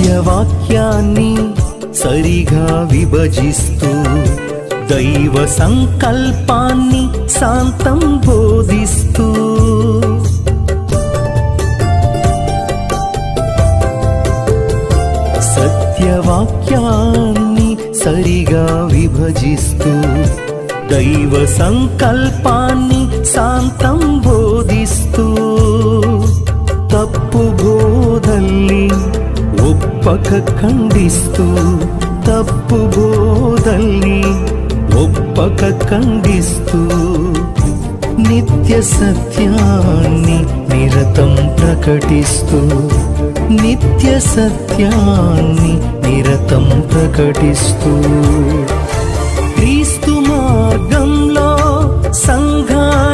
సత్యవాక్యాన్ని సరిగా విభజిస్తూ దైవ సంకల్పాన్ని శాంతం బోధిస్తూ సత్యవాక్యాన్ని సరిగా విభజిస్తూ దైవ సంకల్పాన్ని శాంతం బోధిస్తూ తప్పు బోధల్ని ఒప్పక ఖండిస్తూ తప్పు బోధల్ని ఒప్పక ఖండిస్తూ నిత్య సత్యాన్ని నిరతం ప్రకటిస్తూ నిత్య సత్యాన్ని నిరతం ప్రకటిస్తూ క్రీస్తు మార్గంలో సంఘాన్ని